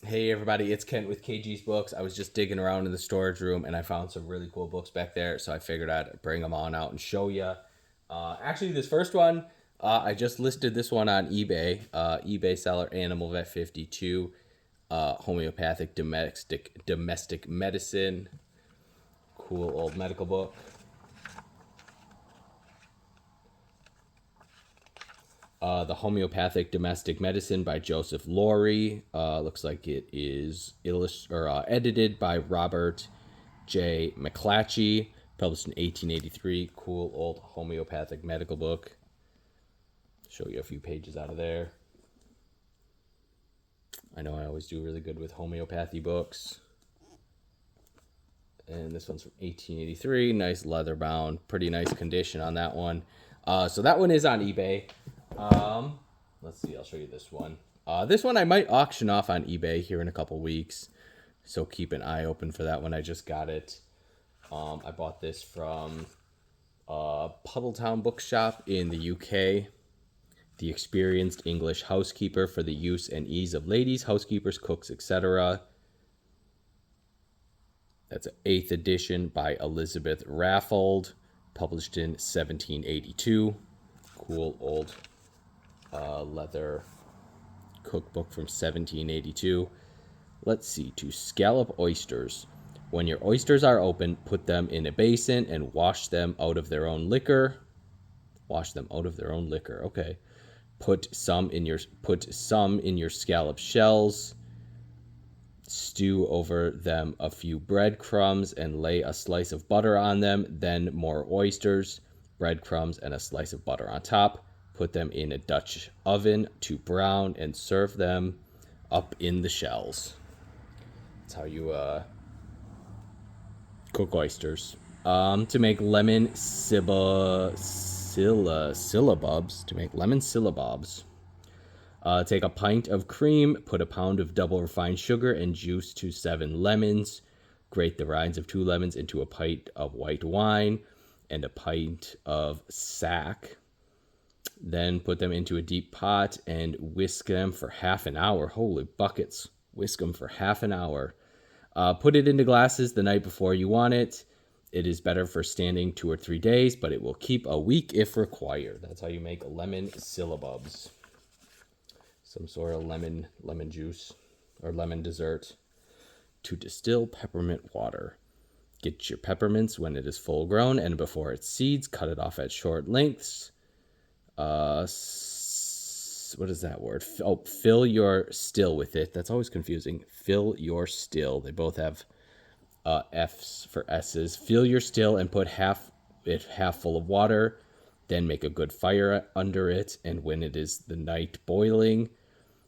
Hey everybody, it's Kent with KG's Books. I was just digging around in the storage room and I found some really cool books back there, so I figured I'd bring them on out and show you. Actually, this first one, I just listed this one on eBay. eBay seller Animal Vet 52, homeopathic domestic medicine. Cool old medical book. The Homeopathic Domestic Medicine by Joseph Laurie. Looks like it is edited by Robert J. McClatchy, published in 1883. Cool old homeopathic medical book. Show you a few pages out of there. I know I always do really good with homeopathy books. And this one's from 1883. Nice leather bound. Pretty nice condition on that one. So that one is on eBay. Let's see, I'll show you this one. This one I might auction off on eBay here in a couple weeks, so keep an eye open for that one. I just got it. I bought this from Puddletown Bookshop in the UK. The experienced English housekeeper for the use and ease of ladies, housekeepers, cooks, etc. That's an 8th edition by Elizabeth Raffold, published in 1782. Cool old leather cookbook from 1782. Let's see. To scallop oysters. When your oysters are open, put them in a basin and wash them out of their own liquor. Wash them out of their own liquor. Okay. Put some in your scallop shells. Stew over them a few breadcrumbs and lay a slice of butter on them. Then more oysters, breadcrumbs, and a slice of butter on top. Put them in a Dutch oven to brown and serve them up in the shells. That's how you cook oysters. To make lemon syllabubs. Take a pint of cream, put a pound of double refined sugar and juice to 7 lemons. Grate the rinds of 2 lemons into a pint of white wine and a pint of sack. Then put them into a deep pot and whisk them for half an hour. Holy buckets. Whisk them for half an hour. Put it into glasses the night before you want it. It is better for standing 2 or 3 days, but it will keep a week if required. That's how you make lemon syllabubs. Some sort of lemon juice or lemon dessert. To distill peppermint water. Get your peppermints when it is full grown and before it seeds. Cut it off at short lengths. What is that word? Fill your still with it. That's always confusing. Fill your still. They both have F's for S's. Fill your still and put half full of water. Then make a good fire under it. And when it is the night boiling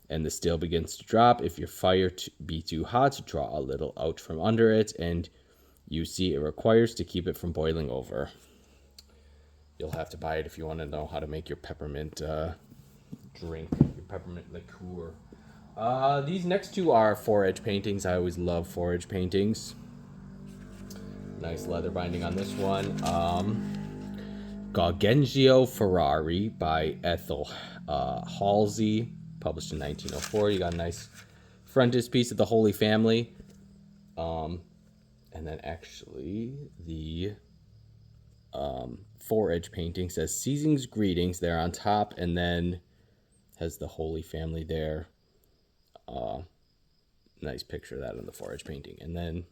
and the still begins to drop, if your fire be too hot, draw a little out from under it. And you see it requires to keep it from boiling over. You'll have to buy it if you want to know how to make your peppermint drink, your peppermint liqueur. These next two are Fore-edge paintings. I always love Fore-edge paintings. Nice leather binding on this one. Gaugenzio Ferrari by Ethel Halsey, published in 1904. You got a nice frontispiece of the Holy Family. And then actually the Fore-edge painting says Season's Greetings there on top, and then has the Holy Family there. Nice picture of that in the Fore-edge painting. And then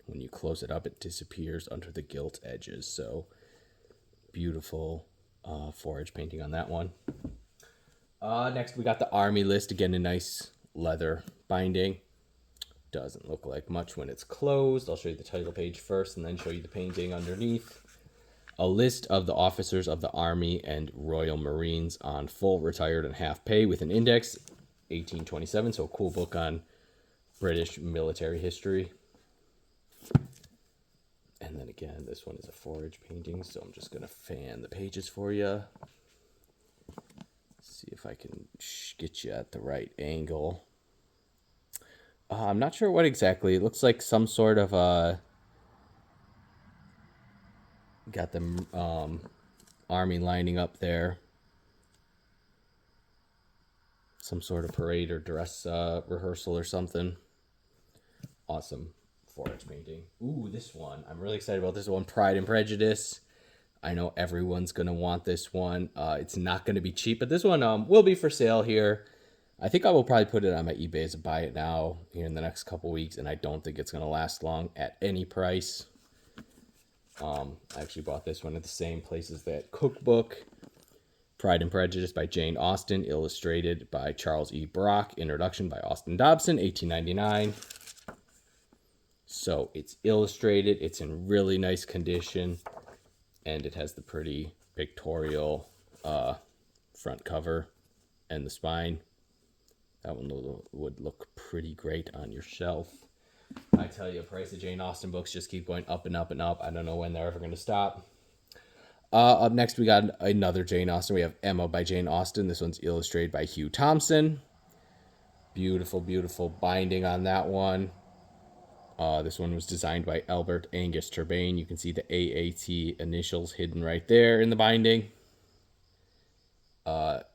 when you close it up, it disappears under the gilt edges. So beautiful Fore-edge painting on that one. Next, we got the Army List. Again, a nice leather binding. Doesn't look like much when it's closed. I'll show you the title page first and then show you the painting underneath. A list of the officers of the Army and Royal Marines on full, retired, and half pay with an index, 1827. So a cool book on British military history. And then again, this one is a Fore-edge painting, so I'm just going to fan the pages for you. See if I can get you at the right angle. I'm not sure what exactly. It looks like some sort of got the army lining up there. Some sort of parade or dress rehearsal or something. Awesome Fore-edge painting. Ooh, this one. I'm really excited about this one. Pride and Prejudice. I know everyone's going to want this one. It's not going to be cheap, but this one will be for sale here. I think I will probably put it on my eBay as a buy it now here in the next couple weeks, and I don't think it's going to last long at any price. I actually bought this one at the same place as that cookbook. Pride and Prejudice by Jane Austen, illustrated by Charles E. Brock, introduction by Austin Dobson, 1899. So it's illustrated, it's in really nice condition, and it has the pretty pictorial front cover and the spine. That one would look pretty great on your shelf. I tell you, the price of Jane Austen books just keep going up and up and up. I don't know when they're ever going to stop. Up next, we got another Jane Austen. We have Emma by Jane Austen. This one's illustrated by Hugh Thompson. Beautiful, beautiful binding on that one. This one was designed by Albert Angus Turbane. You can see the AAT initials hidden right there in the binding.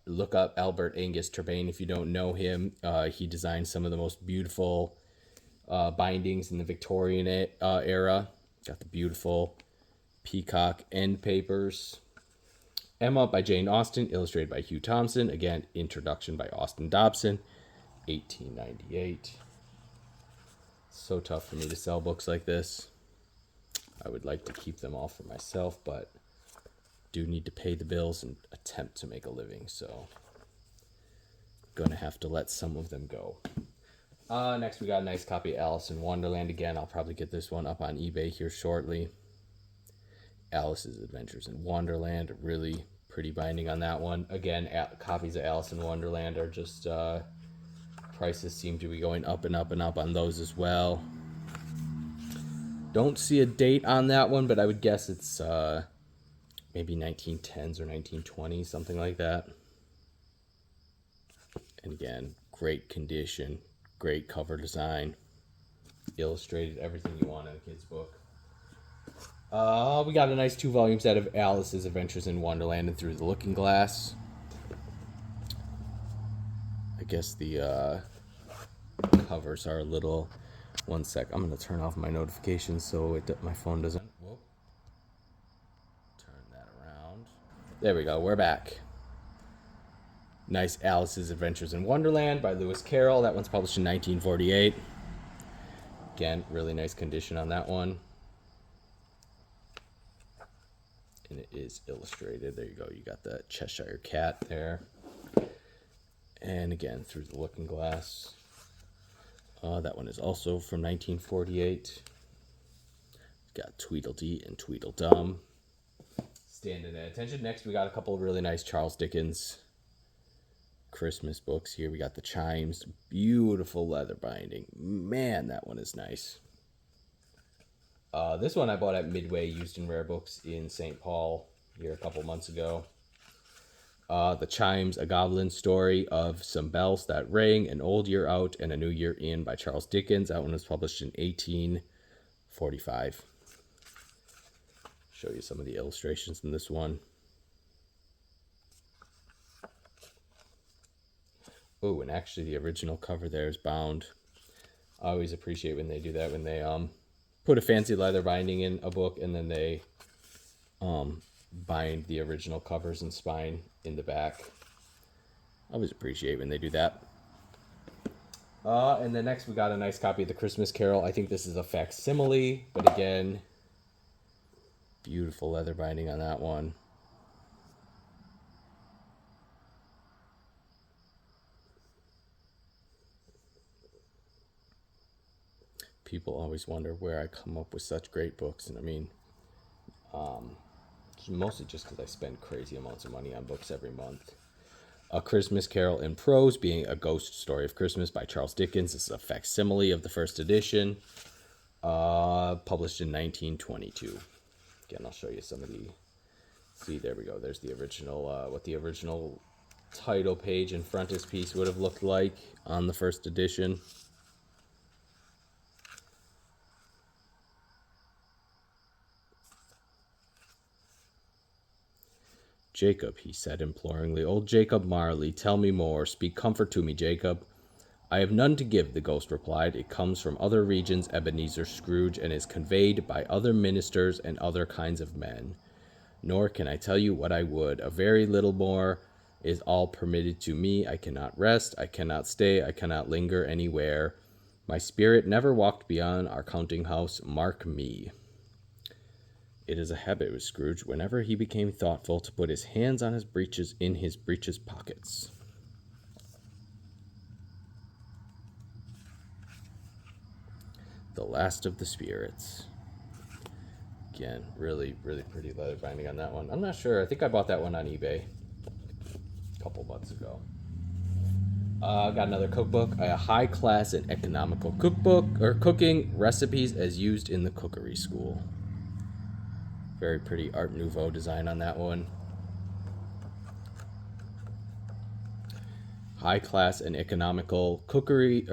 Look up Albert Angus Turbane if you don't know him. He designed some of the most beautiful bindings in the Victorian era. Got the beautiful peacock end papers. Emma by Jane Austen, illustrated by Hugh Thompson. Again, introduction by Austin Dobson, 1898. So tough for me to sell books like this. I would like to keep them all for myself, but do need to pay the bills and attempt to make a living, so gonna have to let some of them go. Next we got a nice copy of Alice in Wonderland. Again, I'll probably get this one up on eBay here shortly. Alice's Adventures in Wonderland, a really pretty binding on that one. Again, copies of Alice in Wonderland are just prices seem to be going up and up and up on those as well. Don't see a date on that one, but I would guess it's maybe 1910s or 1920s, something like that. And again, great condition, great cover design, illustrated, everything you want in a kid's book. We got a nice 2-volume set of Alice's Adventures in Wonderland and Through the Looking Glass. I guess the covers are a little... One sec, I'm going to turn off my notifications so my phone doesn't... Whoa. Turn that around. There we go, we're back. Nice Alice's Adventures in Wonderland by Lewis Carroll. That one's published in 1948. Again, really nice condition on that one. And it is illustrated. There you go. You got the Cheshire Cat there. And again, Through the Looking Glass. That one is also from 1948. Got Tweedledee and Tweedledum. Standing at attention. Next, we got a couple of really nice Charles Dickens Christmas books here. We got The Chimes. Beautiful leather binding. Man, that one is nice. This one I bought at Midway, used in Rare Books in St. Paul here a couple months ago. The Chimes, A Goblin Story of Some Bells That Rang, An Old Year Out and a New Year In by Charles Dickens. That one was published in 1845. Show you some of the illustrations in this one. Oh, and actually the original cover there is bound. I always appreciate when they do that, when they put a fancy leather binding in a book and then they bind the original covers and spine in the back. I always appreciate when they do that. And then next we got a nice copy of The Christmas Carol. I think this is a facsimile, but again, beautiful leather binding on that one. People always wonder where I come up with such great books, and I mean, mostly just because I spend crazy amounts of money on books every month. A Christmas Carol in Prose, being a ghost story of Christmas by Charles Dickens. This is a facsimile of the first edition, published in 1922. Again, I'll show you some of the... See, there we go. There's the original, what the original title page and frontispiece would have looked like on the first edition. Jacob, he said imploringly, old Jacob Marley, tell me more. Speak comfort to me, Jacob. I have none to give, the ghost replied. It comes from other regions, Ebenezer Scrooge, and is conveyed by other ministers and other kinds of men. Nor can I tell you what I would. A very little more is all permitted to me. I cannot rest, I cannot stay, I cannot linger anywhere. My spirit never walked beyond our counting house. Mark me. It is a habit with Scrooge, whenever he became thoughtful, to put his hands on his breeches in his breeches pockets. The Last of the Spirits. Again, really, really pretty leather binding on that one. I'm not sure. I think I bought that one on eBay a couple months ago. Got another cookbook. A high-class and economical cookbook, or cooking recipes as used in the cookery school. Very pretty Art Nouveau design on that one. High-class and economical cookery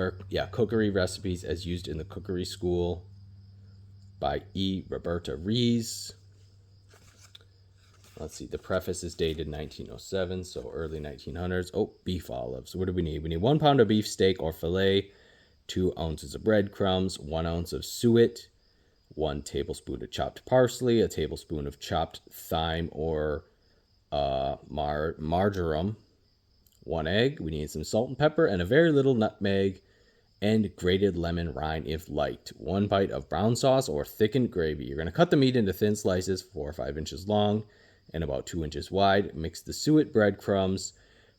recipes as used in the cookery school by E. Roberta Rees. Let's see, the preface is dated 1907, so early 1900s. Oh, beef olives. What do we need? We need 1 pound of beef steak or fillet, 2 ounces of breadcrumbs, 1 ounce of suet, 1 tablespoon of chopped parsley, a tablespoon of chopped thyme or marjoram, 1 egg. We need some salt and pepper and a very little nutmeg and grated lemon rind if liked. 1 bite of brown sauce or thickened gravy. You're going to cut the meat into thin slices, 4 or 5 inches long and about 2 inches wide. Mix the suet, breadcrumbs,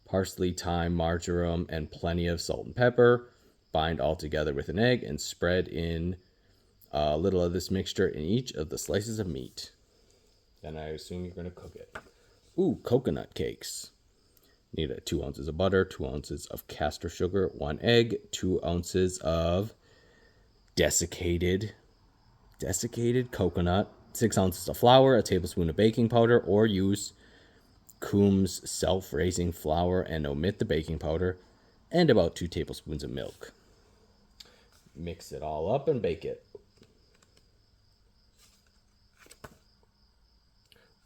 parsley, thyme, marjoram, and plenty of salt and pepper. Bind all together with an egg and spread in a little of this mixture in each of the slices of meat. Then I assume you're going to cook it. Ooh, coconut cakes. Need 2 ounces of butter, 2 ounces of castor sugar, 1 egg, 2 ounces of desiccated coconut, 6 ounces of flour, a tablespoon of baking powder, or use Coombs self-raising flour and omit the baking powder, and about 2 tablespoons of milk. Mix it all up and bake it.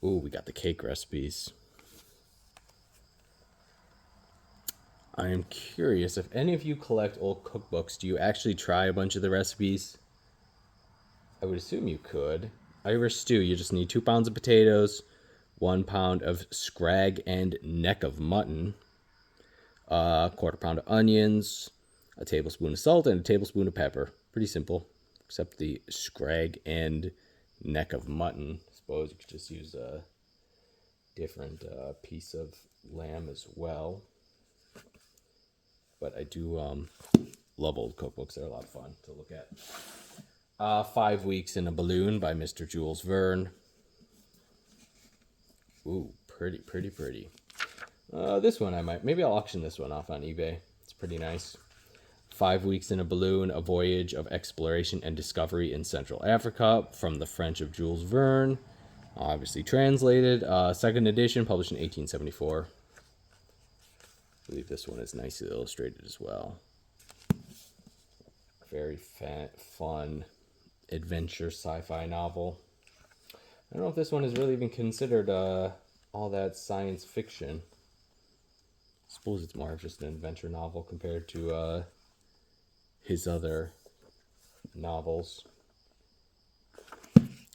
Ooh, we got the cake recipes. I am curious if any of you collect old cookbooks, do you actually try a bunch of the recipes? I would assume you could. Irish stew, you just need 2 pounds of potatoes, 1 pound of scrag and neck of mutton, a 1/4 pound of onions, a tablespoon of salt, and a tablespoon of pepper. Pretty simple, except the scrag and neck of mutton. I suppose you could just use a different piece of lamb as well. But I do love old cookbooks. They're a lot of fun to look at. 5 Weeks in a Balloon by Mr. Jules Verne. Ooh, pretty, pretty, pretty. This one maybe I'll auction this one off on eBay. It's pretty nice. 5 Weeks in a Balloon, A Voyage of Exploration and Discovery in Central Africa, from the French of Jules Verne. Obviously translated. Second edition, published in 1874. I believe this one is nicely illustrated as well. Very fun adventure sci-fi novel. I don't know if this one is really even considered all that science fiction. I suppose it's more of just an adventure novel compared to his other novels.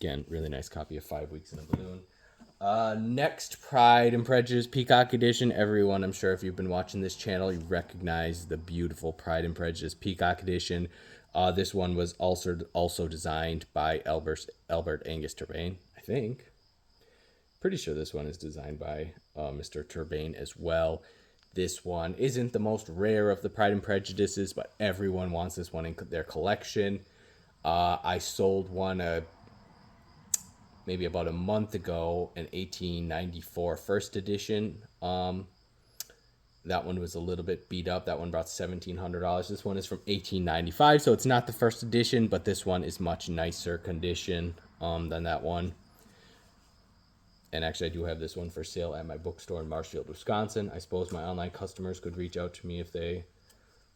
Again, really nice copy of 5 Weeks in a Balloon. Next, Pride and Prejudice Peacock Edition. Everyone, I'm sure if you've been watching this channel, you recognize the beautiful Pride and Prejudice Peacock Edition. This one was also designed by Albert Angus Turbane, I think. Pretty sure this one is designed by Mr. Turbane as well. This one isn't the most rare of the Pride and Prejudices, but everyone wants this one in their collection. I sold one maybe about a month ago, an 1894 first edition. That one was a little bit beat up. That one brought $1,700. This one is from 1895, so it's not the first edition, but this one is much nicer condition than that one. And actually, I do have this one for sale at my bookstore in Marshfield, Wisconsin. I suppose my online customers could reach out to me if they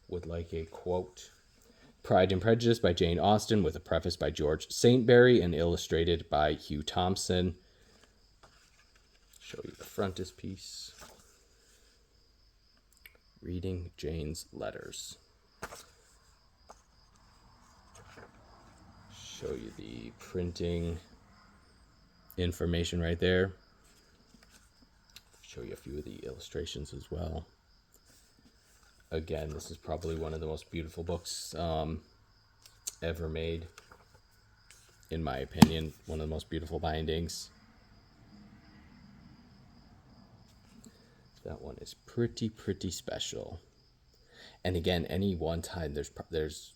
would like a quote. Pride and Prejudice by Jane Austen, with a preface by George Saintbury and illustrated by Hugh Thompson. Show you the frontispiece. Reading Jane's letters. Show you the printing information right there. Show you a few of the illustrations as well. Again, this is probably one of the most beautiful books ever made, in my opinion. One of the most beautiful bindings. That one is pretty special. And again, any one time, there's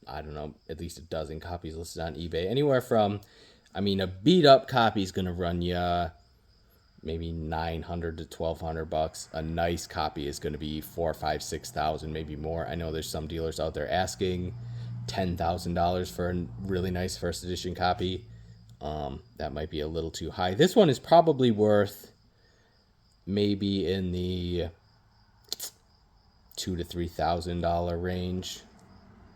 I don't know, at least a dozen copies listed on eBay. Anywhere from, I mean, a beat up copy is going to run you maybe $900 to $1,200. A nice copy is going to be $4,000, $5,000, $6,000, maybe more. I know there's some dealers out there asking $10,000 for a really nice first edition copy. That might be a little too high. This one is probably worth maybe in the $2,000 to $3,000 range.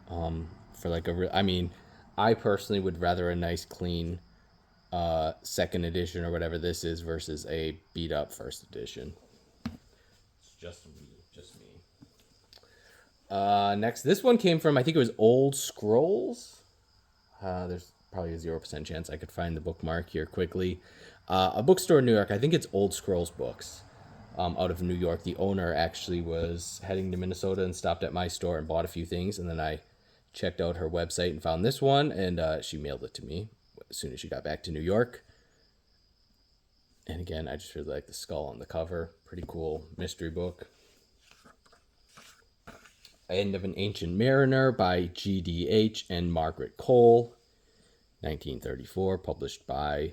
For like I mean, I personally would rather a nice clean second edition or whatever this is versus a beat up first edition. It's just me. Next, this one came from, I think it was Old Scrolls. There's probably a 0% chance I could find the bookmark here quickly. A bookstore in New York. I think it's Old Scrolls Books, out of New York. The owner actually was heading to Minnesota and stopped at my store and bought a few things, and then I checked out her website and found this one, and she mailed it to me as soon as she got back to New York. And again, I just really like the skull on the cover. Pretty cool mystery book. End of an Ancient Mariner by G.D.H. and Margaret Cole, 1934, published by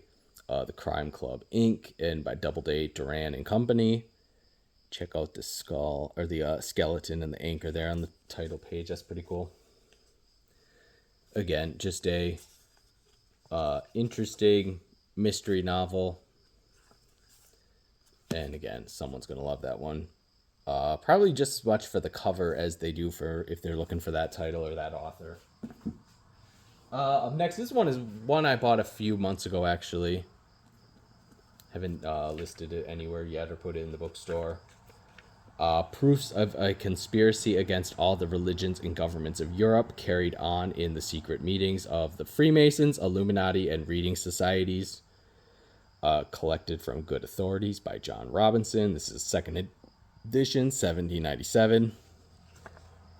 the Crime Club Inc. and by Doubleday, Duran and Company. Check out the skull, or the skeleton and the anchor there on the title page. That's pretty cool. Again, just a interesting mystery novel. And again, someone's going to love that one. Probably just as much for the cover as they do for if they're looking for that title or that author. Up next, this one is one I bought a few months ago, actually. Haven't listed it anywhere yet or put it in the bookstore. Proofs of a conspiracy against all the religions and governments of Europe carried on in the secret meetings of the Freemasons, Illuminati, and reading societies. Collected from Good Authorities by John Robinson. This is second edition, 1797.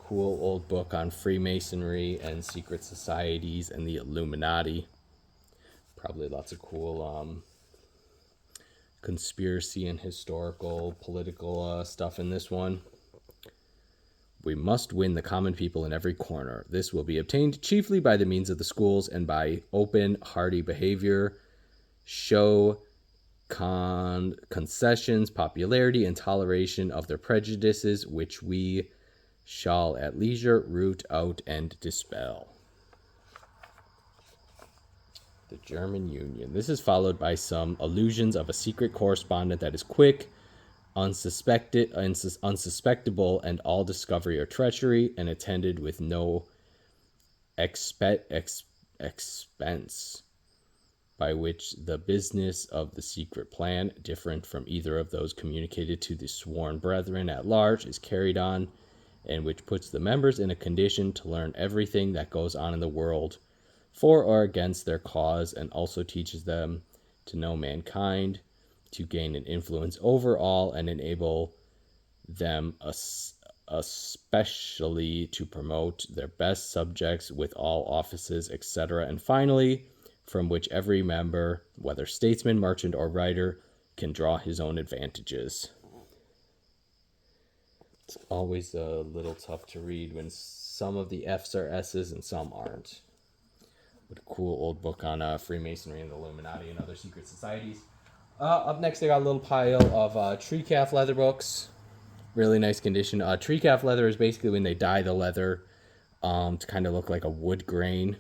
Cool old book on Freemasonry and secret societies and the Illuminati. Probably lots of cool conspiracy and historical, political stuff in this one. We must win the common people in every corner. This will be obtained chiefly by the means of the schools and by open, hearty behavior, show, concessions, popularity, and toleration of their prejudices, which we shall at leisure root out and dispel. The German Union. This is followed by some allusions of a secret correspondent that is quick, unsuspectable, and all discovery or treachery, and attended with no expense, by which the business of the secret plan, different from either of those communicated to the sworn brethren at large, is carried on, and which puts the members in a condition to learn everything that goes on in the world for or against their cause, and also teaches them to know mankind, to gain an influence over all, and enable them especially to promote their best subjects with all offices, etc. And finally, from which every member, whether statesman, merchant, or writer, can draw his own advantages. It's always a little tough to read when some of the F's are S's and some aren't. But a cool old book on Freemasonry and the Illuminati and other secret societies. Up next, I got a little pile of tree calf leather books. Really nice condition. Tree calf leather is basically when they dye the leather to kind of look like a wood grain.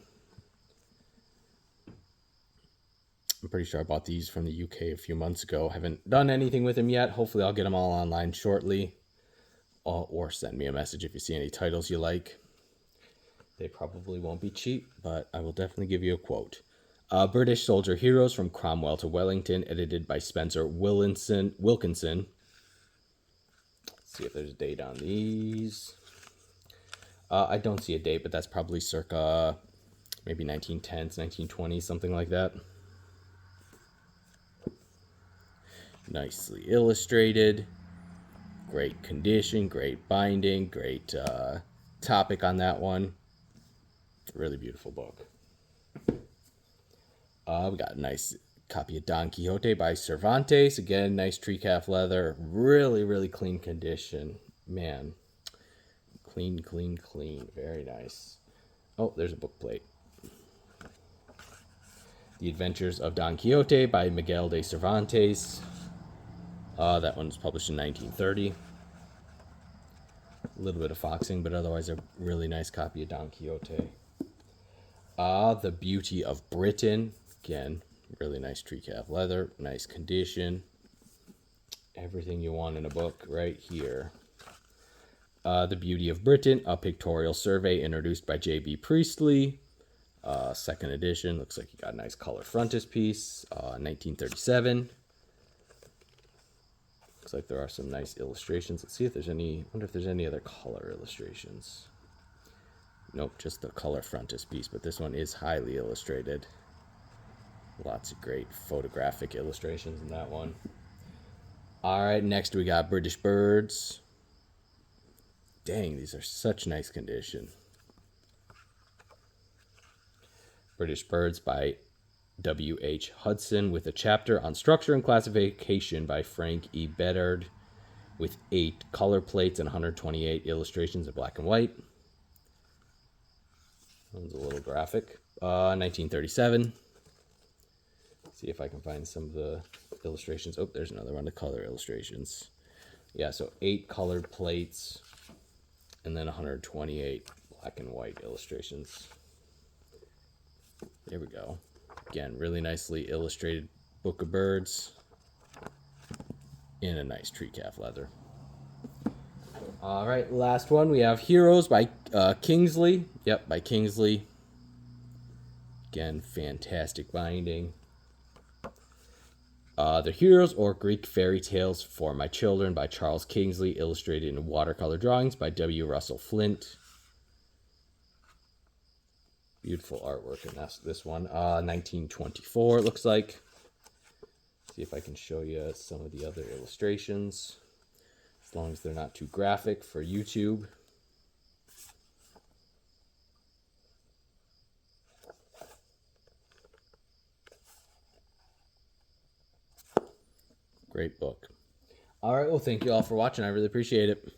I'm pretty sure I bought these from the UK a few months ago. Haven't done anything with them yet. Hopefully I'll get them all online shortly. Or send me a message if you see any titles you like. They probably won't be cheap, but I will definitely give you a quote. British Soldier Heroes from Cromwell to Wellington, edited by Spencer Wilkinson. Let's see if there's a date on these. I don't see a date, but that's probably circa maybe 1910s, 1920s, something like that. Nicely illustrated. Great condition, great binding, great topic on that one. Really beautiful book. We got a nice copy of Don Quixote by Cervantes. Again, nice tree calf leather. Really, really clean condition. Man. Clean, clean, clean. Very nice. Oh, there's a book plate. The Adventures of Don Quixote by Miguel de Cervantes. That one was published in 1930. A little bit of foxing, but otherwise a really nice copy of Don Quixote. The Beauty of Britain. Again, really nice tree calf leather, nice condition. Everything you want in a book right here. The Beauty of Britain, a pictorial survey introduced by J.B. Priestley. Second edition. Looks like you got a nice color frontispiece. 1937. Looks like there are some nice illustrations. Let's see if there's any. I wonder if there's any other color illustrations. Nope, just the color frontispiece, but this one is highly illustrated. Lots of great photographic illustrations in that one. All right, next we got British Birds. Dang, these are such nice condition. British Birds by W.H. Hudson with a chapter on structure and classification by Frank E. Bedard with 8 color plates and 128 illustrations in black and white. That one's a little graphic. 1937. See if I can find some of the illustrations. Oh, there's another one, the color illustrations. Yeah, so 8 colored plates and then 128 black and white illustrations. There we go. Again, really nicely illustrated book of birds in a nice tree calf leather. All right, last one. We have Heroes by Kingsley. Yep, by Kingsley. Again, fantastic binding. The Heroes or Greek Fairy Tales for My Children by Charles Kingsley, illustrated in watercolor drawings by W. Russell Flint. Beautiful artwork, and that's this one. 1924, it looks like. See if I can show you some of the other illustrations, as long as they're not too graphic for YouTube. Great book. All right, well, thank you all for watching. I really appreciate it.